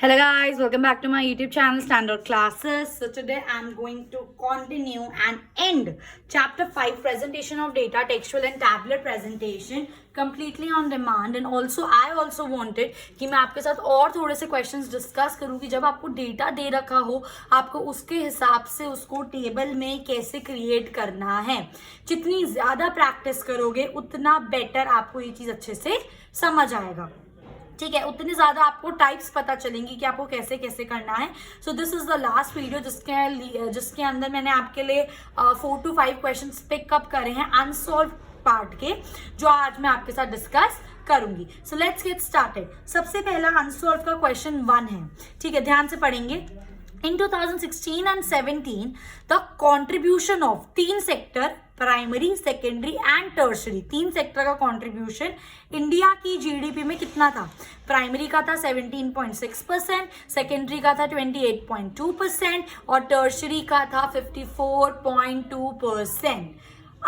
Hello guys, welcome back to my YouTube channel Standard Classes. So today I'm going to continue and end chapter 5 presentation of data, textual and tablet presentation completely on demand. And also I also wanted कि मैं आपके साथ और थोड़े से questions discuss करूँ कि जब आपको data दे रखा हो आपको उसके हिसाब से उसको टेबल में कैसे create करना है. जितनी ज़्यादा practice करोगे उतना better आपको ये चीज़ अच्छे से समझ आएगा. ठीक है, उतनी ज्यादा आपको टाइप्स पता चलेंगी कि आपको कैसे कैसे करना है. So this is the last video जिसके अंदर मैंने आपके लिए 4 to 5 क्वेश्चंस पिकअप करे हैं अनसॉल्व पार्ट के, जो आज मैं आपके साथ डिस्कस करूंगी. So let's get started. सबसे पहला अनसॉल्व का क्वेश्चन 1 है. ठीक है, ध्यान से पढ़ेंगे. In 2016 and 17, the contribution of 3 sector primary, secondary and tertiary, 3 sector का कंट्रीब्यूशन इंडिया की जीडीपी में कितना था? प्राइमरी का था 17.6%, सेकेंडरी का था 28.2% और टर्शरी का था 54.2%.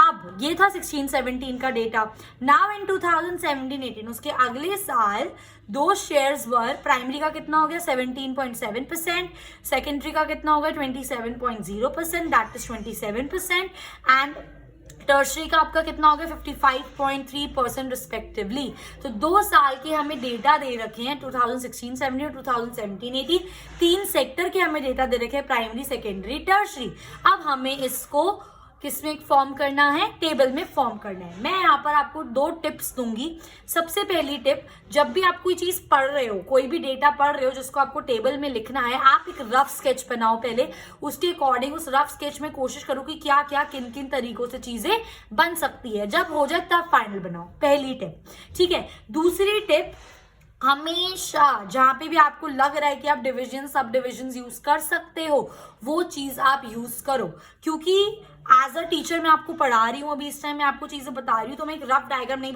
अब ये था 16-17 का डेटा. नाउ इन 2017-18 उसके अगले साल दो शेयर्स वर, प्राइमरी का कितना हो गया 17.7%, सेकेंडरी का कितना हो गया 27.0%, दैट इज 27%, एंड टर्शरी का आपका कितना हो गया 55.3% रिस्पेक्टिवली. तो 2 साल के हमें डेटा दे रखे हैं 2016-17 और 2017-18. 3 सेक्टर के हमें डेटा दे रखे हैं, प्राइमरी, सेकेंडरी, टर्शरी. अब हमें इसको किसमें फॉर्म करना है? टेबल में फॉर्म करना है. मैं यहाँ पर आपको 2 टिप्स दूंगी. सबसे पहली टिप, जब भी आप कोई चीज पढ़ रहे हो, कोई भी डेटा पढ़ रहे हो जिसको आपको टेबल में लिखना है, आप एक रफ स्केच बनाओ पहले. उसके अकॉर्डिंग उस रफ स्केच में कोशिश करो कि क्या क्या किन किन तरीकों से चीजें बन सकती है. जब हो जाए तब फाइनल बनाओ. पहली टिप. ठीक है. दूसरी टिप, हमेशा जहां पे भी आपको लग रहा है कि आप डिविजन, सब डिविजन यूज कर सकते हो, वो चीज आप यूज करो. क्योंकि एज अ टीचर मैं आपको पढ़ा रही हूँ, अभी इस टाइम मैं आपको चीजें बता रही हूँ, तो मैं एक रफ डायग्राम नहीं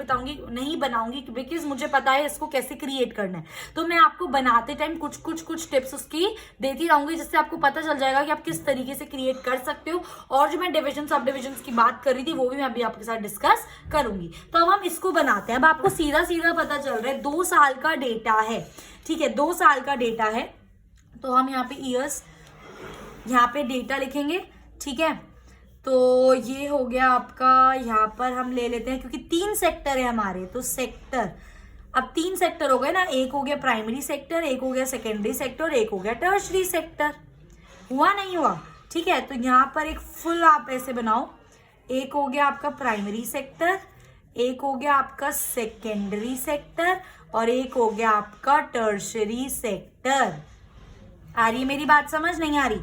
बनाऊंगी बिकॉज मुझे पता है इसको कैसे क्रिएट करना है. तो मैं आपको बनाते टाइम कुछ टिप्स उसकी देती रहूंगी, जिससे आपको पता चल जाएगा कि आप किस तरीके से क्रिएट कर सकते हो. और जो मैं डिविजन, सब डिविजन की बात कर रही थी, वो भी मैं अभी आपके साथ डिस्कस करूंगी. तो अब हम इसको बनाते हैं. अब आपको सीधा सीधा पता चल रहा है 2 साल का डेटा है. ठीक है, 2 साल का डेटा है. तो हम यहाँ पे ईयर्स, यहाँ पे डेटा लिखेंगे. ठीक है, तो ये हो गया आपका. यहाँ पर हम ले लेते हैं, क्योंकि 3 सेक्टर है हमारे, तो सेक्टर, अब 3 सेक्टर हो गए ना. एक हो गया प्राइमरी सेक्टर, एक हो गया सेकेंडरी सेक्टर, एक हो गया टर्शरी सेक्टर. हुआ नहीं हुआ? ठीक है, तो यहाँ पर एक फुल आप ऐसे बनाओ. एक हो गया आपका प्राइमरी सेक्टर, एक हो गया आपका सेकेंडरी सेक्टर और एक हो गया आपका टर्शरी सेक्टर. आ रही है मेरी बात समझ? नहीं आ रही?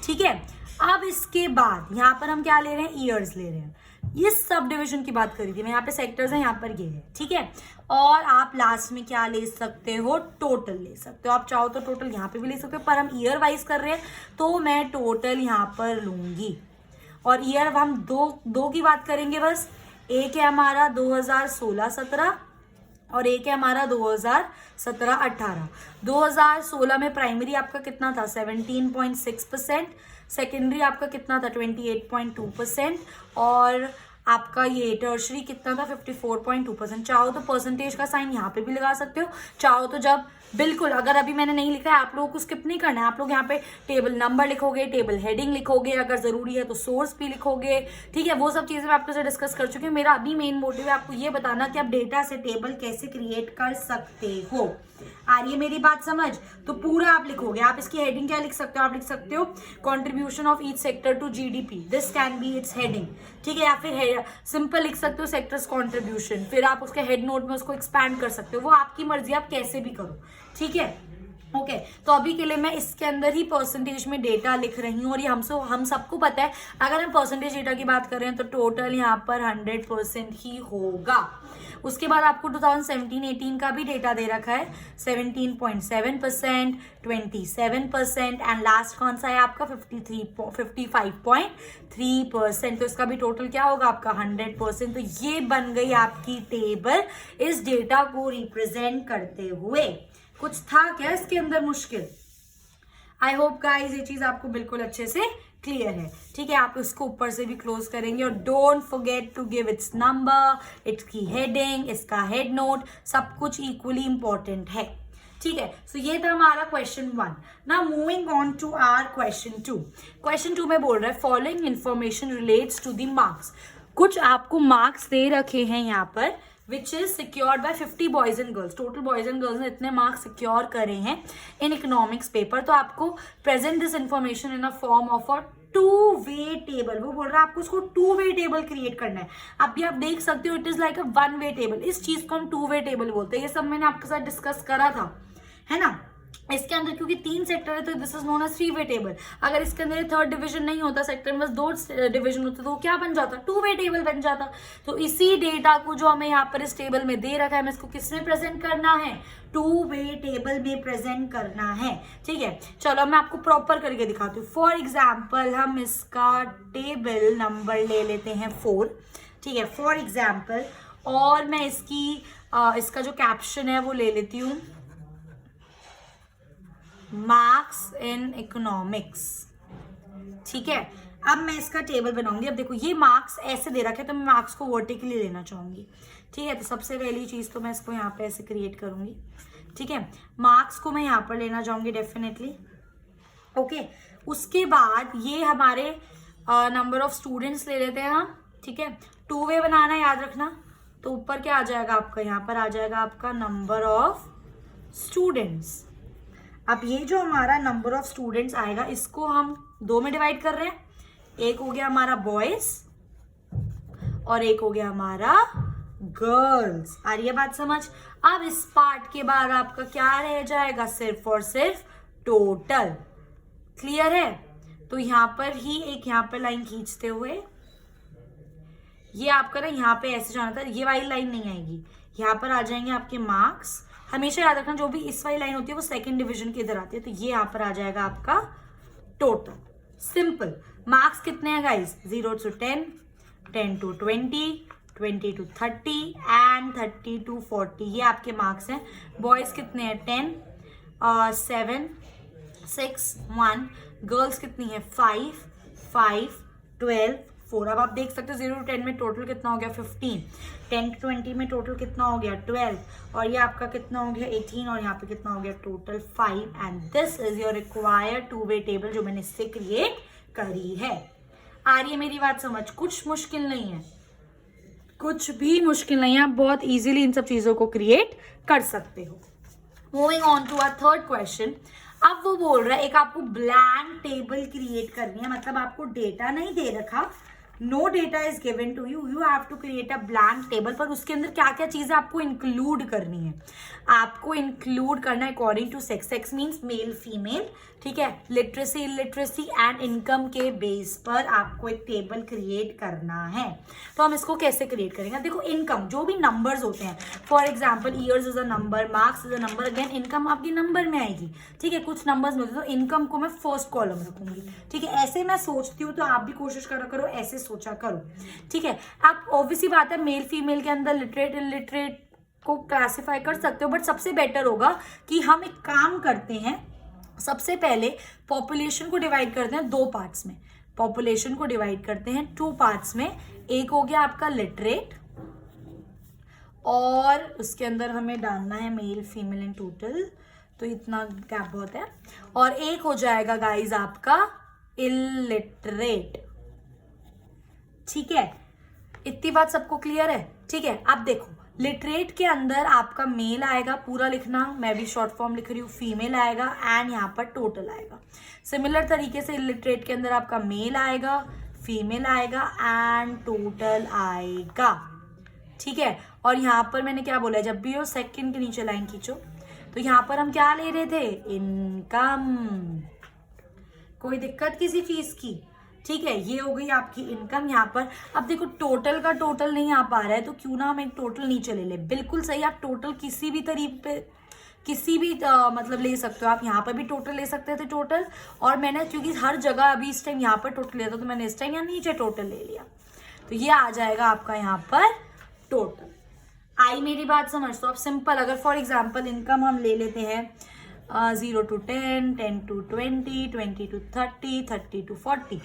ठीक है. अब इसके बाद यहाँ पर हम क्या ले रहे हैं? ईयर्स ले रहे हैं. ये सब डिविजन की बात करी थी मैं. यहाँ पे सेक्टर्स है, यहाँ पर ये है. ठीक है, और आप लास्ट में क्या ले सकते हो? टोटल ले सकते हो. आप चाहो तो टोटल यहाँ पे भी ले सकते हो, पर हम ईयर वाइज कर रहे हैं तो मैं टोटल यहाँ पर लूंगी. और ईयर हम दो की बात करेंगे बस. एक है हमारा 2016-17 और एक है हमारा 2017-18. 2016 में प्राइमरी आपका कितना था? 17.6%, सेकेंडरी आपका कितना था? 28.2% और आपका ये टर्शरी कितना था? 54.2%. चाहो तो परसेंटेज का साइन यहाँ पे भी लगा सकते हो. चाहो तो जब बिल्कुल, अगर अभी मैंने नहीं लिखा है, आप लोगों को स्किप नहीं करना है. आप लोग यहाँ पे टेबल नंबर लिखोगे, टेबल हेडिंग लिखोगे, अगर जरूरी है तो सोर्स भी लिखोगे. ठीक है, वो सब चीजें मैं आपके साथ डिस्कस कर चुकी हूँ. मेरा अभी मेन मोटिव है आपको ये बताना कि आप डेटा से टेबल कैसे क्रिएट कर सकते हो. आ रही है मेरी बात समझ? तो पूरा आप लिखोगे. आप इसकी हेडिंग क्या लिख सकते हो? आप लिख सकते हो contribution of each sector to GDP, this can be its heading. ठीक है, या फिर सिंपल लिख सकते हो सेक्टर्स कॉन्ट्रीब्यूशन. फिर आप उसके हेड नोट में उसको एक्सपैंड कर सकते हो. वो आपकी मर्जी, आप कैसे भी करो. ठीक है, ओके. तो अभी के लिए मैं इसके अंदर ही परसेंटेज में डेटा लिख रही हूँ. और ये हम सबको पता है, अगर हम परसेंटेज डेटा की बात कर रहे हैं तो टोटल यहाँ पर 100% ही होगा. उसके बाद आपको 2017-18 का भी डेटा दे रखा है. 17.7%, 27% एंड लास्ट कौन सा है आपका? 55.3%. तो इसका भी टोटल क्या होगा आपका? 100%. तो ये बन गई आपकी टेबल इस डेटा को रिप्रेजेंट करते हुए. कुछ था क्या इसके अंदर मुश्किल? आई होप गाइस ये चीज आपको बिल्कुल अच्छे से क्लियर है. ठीक है, आप इसको ऊपर से भी क्लोज करेंगे. और don't forget to give its number, its की हेडिंग, इसका हेड नोट, सब कुछ इक्वली इंपॉर्टेंट है. ठीक है, सो ये था हमारा question 1। Now moving on to our question 2। Question 2 में बोल रहा है following information relates to the marks. कुछ आपको मार्क्स दे रखे हैं यहाँ पर which is secured by 50 boys and girls। Total boys and girls ने इतने मार्क्स सिक्योर करे हैं इन इकोनॉमिक्स पेपर। तो आपको present this information in a form of a two way table. वो बोल रहा है आपको उसको 2-वे टेबल क्रिएट करना है। अभी आप देख सकते हो it is like a one way table. इस चीज को हम 2-वे टेबल बोलते हैं। ये सब मैंने आपके साथ डिस्कस करा था, है ना। इसके अंदर क्योंकि 3 सेक्टर है तो दिस इज नोन एज 3-वे टेबल। अगर इसके अंदर 3rd डिवीजन नहीं होता, सेक्टर में बस 2 डिवीजन होते, तो क्या बन जाता, 2-वे टेबल बन जाता। तो इसी डेटा को जो हमें यहाँ पर इस टेबल में दे रखा है, हमें इसको किस में प्रेजेंट करना है, 2-वे टेबल में प्रेजेंट करना है। ठीक है, चलो मैं आपको प्रॉपर करके दिखाती हूँ। फॉर एग्जाम्पल हम इसका टेबल नंबर ले लेते हैं 4। ठीक है, फॉर एग्जाम्पल, और मैं इसका जो कैप्शन है वो ले लेती हूँ मार्क्स इन इकोनॉमिक्स। ठीक है, अब मैं इसका टेबल बनाऊंगी। अब देखो ये मार्क्स ऐसे दे रखे, तो मैं मार्क्स को वर्टिकली लेना चाहूंगी। ठीक है, तो सबसे पहली चीज तो मैं इसको यहाँ पे ऐसे क्रिएट करूंगी। ठीक है, मार्क्स को मैं यहाँ पर लेना चाहूंगी डेफिनेटली। ओके, उसके बाद ये हमारे नंबर ऑफ स्टूडेंट्स ले लेते हैं हम। ठीक है, 2-वे बनाना है, याद रखना। तो ऊपर क्या आ जाएगा आपका, यहाँ पर आ जाएगा आपका नंबर ऑफ स्टूडेंट्स। अब ये जो हमारा नंबर ऑफ स्टूडेंट्स आएगा, इसको हम 2 में डिवाइड कर रहे हैं। एक हो गया हमारा बॉयज और एक हो गया हमारा गर्ल्स। आ रही है बात समझ। अब इस पार्ट के बाद आपका क्या रह जाएगा, सिर्फ और सिर्फ टोटल। क्लियर है। तो यहां पर ही एक यहाँ पर लाइन खींचते हुए, ये आपका ना यहाँ पे ऐसे जाना था, ये वाली लाइन नहीं आएगी, यहाँ पर आ जाएंगे आपके मार्क्स। हमेशा याद रखना जो भी इस वाली लाइन होती है वो 2nd डिवीजन की इधर आती है। तो ये यहाँ पर आ जाएगा आपका टोटल। सिंपल। मार्क्स कितने हैं guys, 0 to 10, 10 to 20, 20 to 30 and 30 to 40। ये आपके मार्क्स हैं। बॉयज कितने हैं, 10, 7, 6, 1। गर्ल्स कितनी है, 5, 5, 12, 4। अब आप देख सकते हो 0 to 10 में टोटल कितना हो गया, 15। 10 to 20 में टोटल कितना हो गया, 12। और ये आपका कितना हो गया, 18। और यहाँ पे कितना हो गया, total 5। And this is your required two way table जो मैंने इससे क्रिएट करी है। आ रही है मेरी बात समझ। कुछ मुश्किल नहीं है, कुछ भी मुश्किल नहीं है। आप बहुत इजीली इन सब चीजों को क्रिएट कर सकते हो। Moving on to our 3rd question. अब वो बोल रहा है एक आपको ब्लैंक टेबल क्रिएट करनी है, मतलब आपको डेटा नहीं दे रखा, no data is given to you, you have to create a blank table. पर उसके अंदर क्या क्या चीजें आपको इंक्लूड करनी है, आपको इंक्लूड करना है according to sex. Sex means male female. ठीक है, लिटरेसी इलिटरेसी एंड इनकम के बेस पर आपको एक टेबल क्रिएट करना है। तो हम इसको कैसे क्रिएट करेंगे, देखो इनकम जो भी नंबर्स होते हैं, for example years is a number, marks is a number, again income आपकी नंबर में आएगी। ठीक है, कुछ नंबर्स मिलते हैं तो इनकम को मैं 1st कॉलम रखूंगी। ठीक है, ऐसे मैं सोचती हूँ, तो आप भी कोशिश करा करो, ऐसे सोचा करो। ठीक है, आप ऑब्वियसली बात है मेल फीमेल के अंदर लिटरेट इलिटरेट को क्लासिफाई कर सकते हो, बट सबसे बेटर होगा कि हम एक काम करते हैं, सबसे पहले पॉपुलेशन को डिवाइड करते हैं 2 पार्ट्स में। पॉपुलेशन को डिवाइड करते हैं 2 पार्ट्स में। एक हो गया आपका लिटरेट, और उसके अंदर हमें डालना है मेल फीमेल इन टोटल, तो इतना गैप बहुत है। और एक हो जाएगा गाइज आपका इलिटरेट। ठीक है, इतनी बात सबको क्लियर है। ठीक है, अब देखो लिटरेट के अंदर आपका मेल आएगा, पूरा लिखना, मैं भी शॉर्ट फॉर्म लिख रही हूँ, फीमेल आएगा एंड यहाँ पर टोटल आएगा। सिमिलर तरीके से इलिटरेट के अंदर आपका मेल आएगा, फीमेल आएगा एंड टोटल आएगा। ठीक है, और यहाँ पर मैंने क्या बोला है, जब भी हो 2nd के नीचे लाइन खींचो। तो यहाँ पर हम क्या ले रहे थे, इनकम। कोई दिक्कत किसी चीज की। ठीक है, ये हो गई आपकी इनकम यहाँ पर। अब देखो टोटल का टोटल नहीं आ पा रहा है, तो क्यों ना हम एक टोटल नीचे ले ले। बिल्कुल सही, आप टोटल किसी भी तरीके पे किसी भी मतलब ले सकते हो। आप यहाँ पर भी टोटल ले सकते थे टोटल, और मैंने क्योंकि हर जगह अभी इस टाइम यहाँ पर टोटल लिया था, तो मैंने इस टाइम यहाँ नीचे टोटल ले लिया। तो ये आ जाएगा आपका यहाँ पर टोटल। आई मेरी बात समझ। तो अब सिंपल, अगर फॉर एग्जाम्पल इनकम हम ले लेते हैं 0 to 10, 10 to 20, 20 to 30, 30 to 40।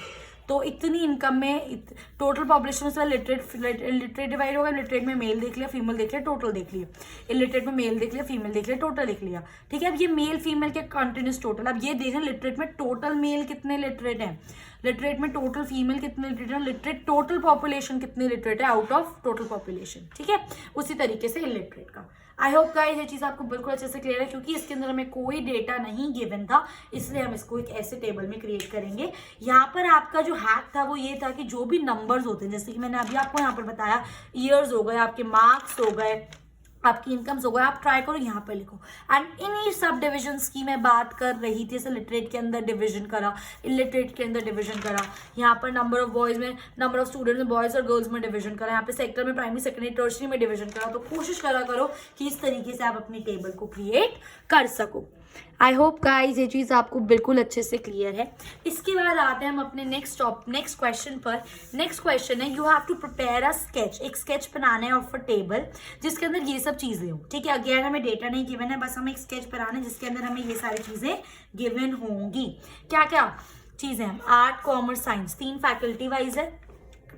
तो इतनी इनकम में टोटल पॉपुलेशन में लिटरेट डिवाइड होगा, लिटरेट में मेल देख लिया, फीमेल देख लिया, टोटल देख लिया, इलिटरेट में मेल देख लिया, फीमेल देख लिया, टोटल देख लिया, ठीक है। अब ये मेल फीमेल के कंटिन्यूस टोटल, अब ये देखें लिटरेट में टोटल मेल कितने लिटरेट हैं, लिटरेट में टोटल फीमेल कितने लिटरेट है, लिटरेट टोटल पॉपुलेशन कितने लिटरेट है आउट ऑफ टोटल पॉपुलेशन, ठीक है। उसी तरीके से इलिटरेट का। आई होप गाइस ये चीज़ आपको बिल्कुल अच्छे से क्लियर है, क्योंकि इसके अंदर हमें कोई डेटा नहीं गिवन था, इसलिए हम इसको एक ऐसे टेबल में क्रिएट करेंगे। यहाँ पर आपका जो हैक था वो ये था कि जो भी नंबर्स होते हैं, जैसे कि मैंने अभी आपको यहाँ पर बताया, ईयर्स हो गए, आपके मार्क्स हो गए, आपकी इनकम्स हो गए, आप ट्राई करो यहाँ पर लिखो। एंड इन्हीं सब डिविजन्स की मैं बात कर रही थी, जैसे लिटरेट के अंदर डिवीजन करा, इलिटरेट के अंदर डिवीजन करा, यहाँ पर नंबर ऑफ बॉयज में, नंबर ऑफ स्टूडेंट्स में बॉयज और गर्ल्स में डिवीजन करा, यहाँ पे सेक्टर में प्राइमरी सेकेंडरी टर्शरी में डिवीजन करा। तो कोशिश करा करो कि इस तरीके से आप अपनी टेबल को क्रिएट कर सको। आई होप गाइस ये चीज़ आपको बिल्कुल अच्छे से क्लियर है। इसके बाद आते हैं हम अपने नेक्स्ट क्वेश्चन पर। नेक्स्ट क्वेश्चन है, you have to prepare a sketch, एक स्केच बनाना है ऑफ अ टेबल जिसके अंदर ये सब चीज़ें हो, ठीक है। अगेन हमें डेटा नहीं गिवन है, बस हमें एक स्केच बनाना है जिसके अंदर हमें ये सारी चीज़ें गिवन होंगी। क्या क्या चीज़ें हैं, art, commerce, science, 3 faculty wise है,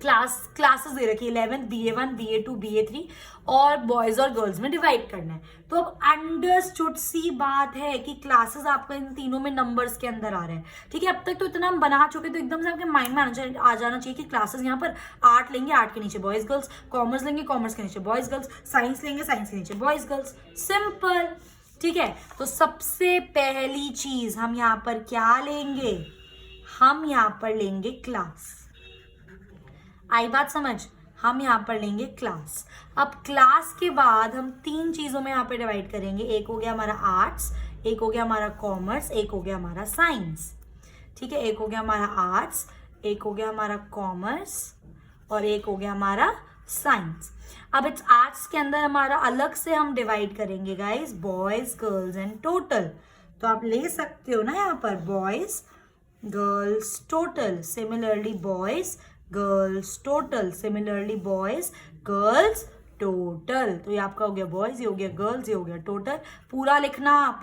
क्लासेस दे रखी है 11th BA1 BA2 BA3 और बॉयज और गर्ल्स में डिवाइड करना है। तो अब अंडरस्टूड सी बात है कि क्लासेस आपको इन तीनों में नंबर्स के अंदर आ रहे हैं, ठीक है। अब तक तो इतना हम बना चुके, तो एकदम से आपके माइंड में आ जाना चाहिए कि क्लासेस यहाँ पर आर्ट लेंगे, आर्ट के नीचे बॉयज गर्ल्स, कॉमर्स लेंगे, कॉमर्स के नीचे बॉयज गर्ल्स, साइंस लेंगे, साइंस के नीचे बॉयज गर्ल्स, सिंपल, ठीक है। तो सबसे पहली चीज हम यहाँ पर क्या लेंगे, हम यहाँ पर लेंगे क्लास। आई बात समझ, हम यहाँ पर लेंगे क्लास। अब क्लास के बाद हम 3 चीज़ों में यहाँ पे डिवाइड करेंगे, एक हो गया हमारा आर्ट्स, एक हो गया हमारा कॉमर्स, एक हो गया हमारा साइंस, ठीक है। एक हो गया हमारा आर्ट्स, एक हो गया हमारा कॉमर्स और एक हो गया हमारा साइंस। अब इट्स आर्ट्स के अंदर हमारा अलग से हम डिवाइड करेंगे guys, boys girls and total. तो आप ले सकते हो ना यहाँ पर boys girls total, similarly boys girls total, similarly boys girls total. तो ये आपका हो गया बॉयज, ये हो गया गर्ल्स, ये हो गया टोटल, पूरा लिखना आप,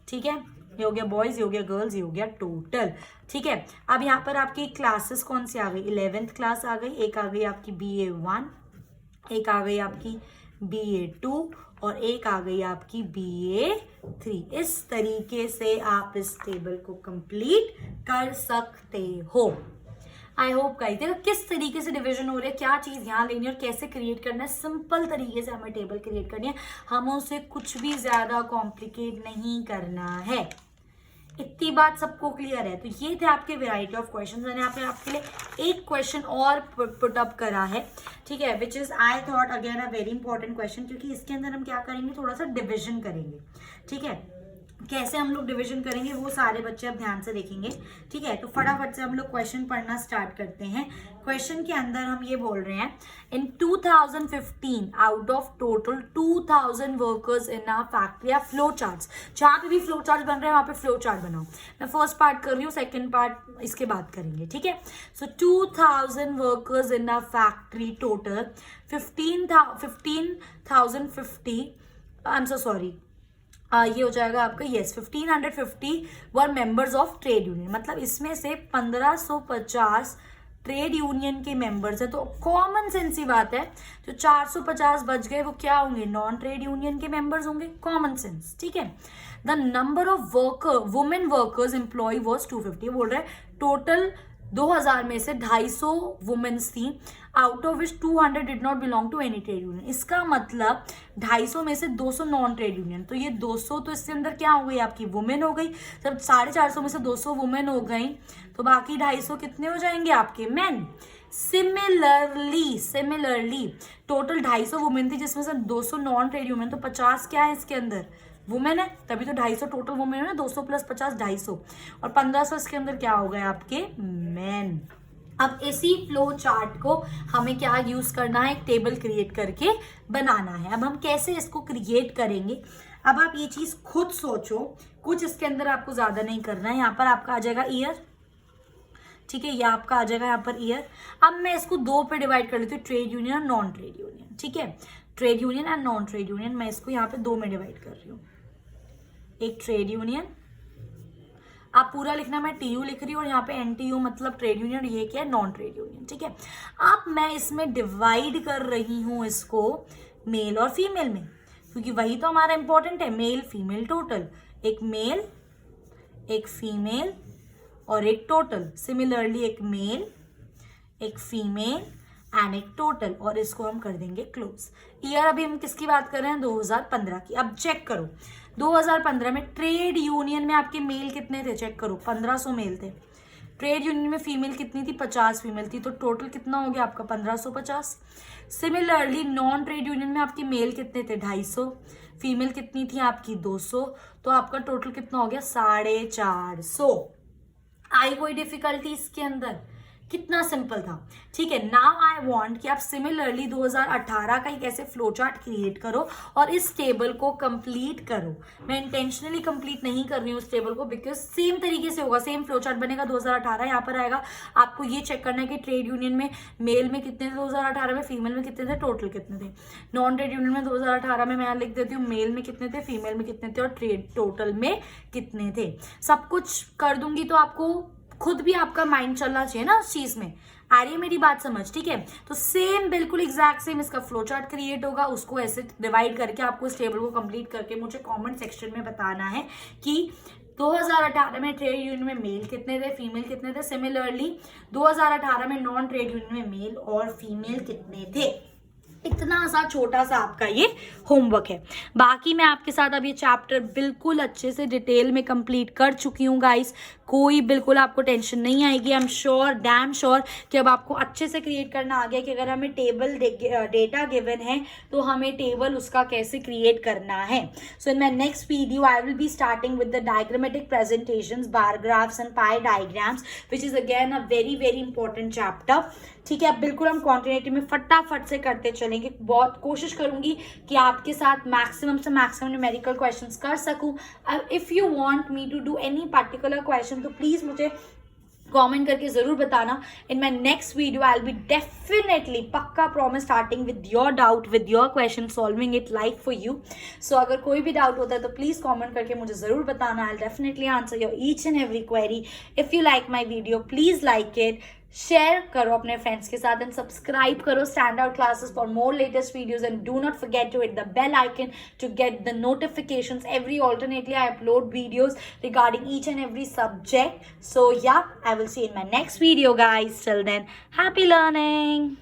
ठीक है। ये हो गया बॉयज, ये हो गया गर्ल्स, ये हो गया टोटल, ठीक है। अब यहाँ पर आपकी क्लासेस कौन सी आ गई, 11th क्लास आ गई, एक आ गई आपकी BA1, एक आ गई आपकी BA2 और एक आ गई आपकी BA3। इस तरीके से आप इस टेबल को कंप्लीट कर सकते हो। आई होप गाइस देखो किस तरीके से डिवीजन हो रहा है, क्या चीज़ यहाँ लेनी है और कैसे क्रिएट करना है। सिंपल तरीके से हमें टेबल क्रिएट करनी है, हमें उसे कुछ भी ज़्यादा कॉम्प्लिकेट नहीं करना है। इतनी बात सबको क्लियर है। तो ये थे आपके वैरायटी ऑफ क्वेश्चंस। मैंने आपके लिए एक क्वेश्चन और पुट अप करा है, ठीक है, which is I thought again a very important question, क्योंकि इसके अंदर हम क्या करेंगे, थोड़ा सा डिविजन करेंगे, ठीक है। कैसे हम लोग डिवीजन करेंगे वो सारे बच्चे अब ध्यान से देखेंगे, ठीक है। तो फटाफट से हम लोग क्वेश्चन पढ़ना स्टार्ट करते हैं। क्वेश्चन के अंदर हम ये बोल रहे हैं, इन 2015 out of total 2000 workers in a factory या फ्लो चार्ट्स, जहाँ पे भी फ्लो चार्ट बन रहे हैं वहाँ पे फ्लो चार्ट बनाओ। मैं फर्स्ट पार्ट कर रही हूँ, सेकेंड पार्ट इसके बाद करेंगे, ठीक है। सो 2000 workers in a factory total 15,050 I am so sorry, ये हो जाएगा आपका, yes 1550 were members of trade union, मतलब इसमें से 1550 ट्रेड यूनियन के मेंबर्स है। तो कॉमन सेंस ही बात है, जो 450 बच गए वो क्या होंगे, नॉन ट्रेड यूनियन के मेंबर्स होंगे, कॉमन सेंस, ठीक है। The number of women workers employ was 250, बोल रहे हैं टोटल 2000 में से 250 वुमेन्स थी, out of which 200 did not belong to any trade union. इसका मतलब 250 में से 200 नॉन ट्रेड यूनियन, तो ये 200 तो इसके अंदर क्या हो गई, आपकी वुमेन हो गई। जब 450 में से 200 वुमेन हो गई तो बाकी 250 कितने हो जाएंगे, आपके मेन। सिमिलरली टोटल 250 वुमेन थी जिसमें से 200 नॉन ट्रेड यूनियन, तो 50 क्या है इसके अंदर, वुमेन है, तभी तो 250 टोटल वुमेन है ना, 200 + 50 250 और 1500 इसके अंदर क्या हो गए, आपके मेन। अब इसी फ्लो चार्ट को हमें क्या यूज करना है, एक टेबल क्रिएट करके बनाना है। अब हम कैसे इसको क्रिएट करेंगे, अब आप ये चीज खुद सोचो, कुछ इसके अंदर आपको ज्यादा नहीं करना है। यहाँ पर आपका आ जाएगा ईयर, ठीक है, ये आपका आ जाएगा यहाँ पर ईयर। अब मैं इसको 2 पे डिवाइड कर लेती हूँ, ट्रेड यूनियन और नॉन ट्रेड यूनियन, ठीक है। Trade union and non trade union, मैं इसको यहाँ पे 2 में डिवाइड कर रही हूँ, एक ट्रेड यूनियन। आप पूरा लिखना, मैं TU लिख रही हूँ और यहाँ पे NTU मतलब ट्रेड यूनियन, ये क्या है नॉन ट्रेड यूनियन, ठीक है। अब मैं इसमें डिवाइड कर रही हूँ इसको मेल और फीमेल में, क्योंकि वही तो हमारा इंपॉर्टेंट है, मेल फीमेल टोटल, एक मेल एक फीमेल और एक टोटल, सिमिलरली एक मेल एक फीमेल एंड एक टोटल, और इसको हम कर देंगे क्लोज। ईयर अभी हम किसकी बात कर रहे हैं, 2015 की। अब चेक करो 2015 में ट्रेड यूनियन में आपके मेल कितने थे, चेक करो 1500 मेल थे। ट्रेड यूनियन में फीमेल कितनी थी, 50 फीमेल थी, तो टोटल कितना हो गया आपका 1550। सिमिलरली नॉन ट्रेड यूनियन में आपके मेल कितने थे, 250, फीमेल कितनी थी आपकी 200, तो आपका टोटल कितना हो गया 450। आई कोई डिफिकल्टी इसके अंदर, कितना सिंपल था, ठीक है। नाउ आई वांट कि आप सिमिलरली 2018 का एक ऐसे फ्लो चार्ट क्रिएट करो और इस टेबल को कंप्लीट करो। मैं इंटेंशनली कंप्लीट नहीं कर रही हूँ इस टेबल को, बिकॉज सेम तरीके से होगा, सेम फ्लो चार्ट बनेगा। 2018 यहाँ पर आएगा, आपको ये चेक करना है कि ट्रेड यूनियन में मेल में कितने थे 2018 में, फीमेल में कितने थे, टोटल कितने थे। नॉन ट्रेड यूनियन में 2018 में मैं लिख देती हूँ मेल में कितने थे, फीमेल में कितने थे और ट्रेड टोटल में कितने थे। सब कुछ कर दूंगी तो आपको खुद भी आपका माइंड चलना चाहिए ना उस चीज में, आ रही है मेरी बात समझ, ठीक है। तो सेम बिल्कुल एग्जैक्ट सेम इसका फ्लो चार्ट क्रिएट होगा, उसको ऐसे डिवाइड करके आपको इस टेबल को कंप्लीट करके मुझे कमेंट सेक्शन में बताना है कि 2018 में ट्रेड यूनियन में मेल कितने थे, फीमेल कितने थे। सिमिलरली 2018 में नॉन ट्रेड यूनियन में मेल और फीमेल कितने थे। इतना सा छोटा सा आपका ये होमवर्क है। बाकी मैं आपके साथ अब ये चैप्टर बिल्कुल अच्छे से डिटेल में कंप्लीट कर चुकी हूँ गाइस, कोई बिल्कुल आपको टेंशन नहीं आएगी। I am sure, damn sure कि अब आपको अच्छे से क्रिएट करना आ गया कि अगर हमें टेबल डेटा गिवन है तो हमें टेबल उसका कैसे क्रिएट करना है। So in my next video I will be starting with the diagrammatic presentations, bar graphs and pie diagrams, which is again a very very important chapter, ठीक है। अब बिल्कुल हम कॉन्टिन्यूटी में फटाफट से करते चलेंगे। बहुत कोशिश करूंगी कि आपके साथ मैक्सिमम से मैक्सिमम न्यूमेरिकल क्वेश्चंस कर सकूं। If you want me to do any particular question तो प्लीज मुझे कमेंट करके जरूर बताना। In my next video I will be definitely पक्का promise starting with your doubt, with your question, solving it live for you. So अगर कोई भी doubt होता है तो प्लीज कमेंट करके मुझे जरूर बताना। I will definitely answer your each and every query. If you like my video please like it, share करो अपने फ्रेंड्स के साथ एंड सब्सक्राइब करो Stand Out Classes for more latest videos and do not forget to hit the bell icon to get the notifications every alternately I upload videos regarding each and every subject. So yeah, I will see you in my next video guys. Till then, happy learning.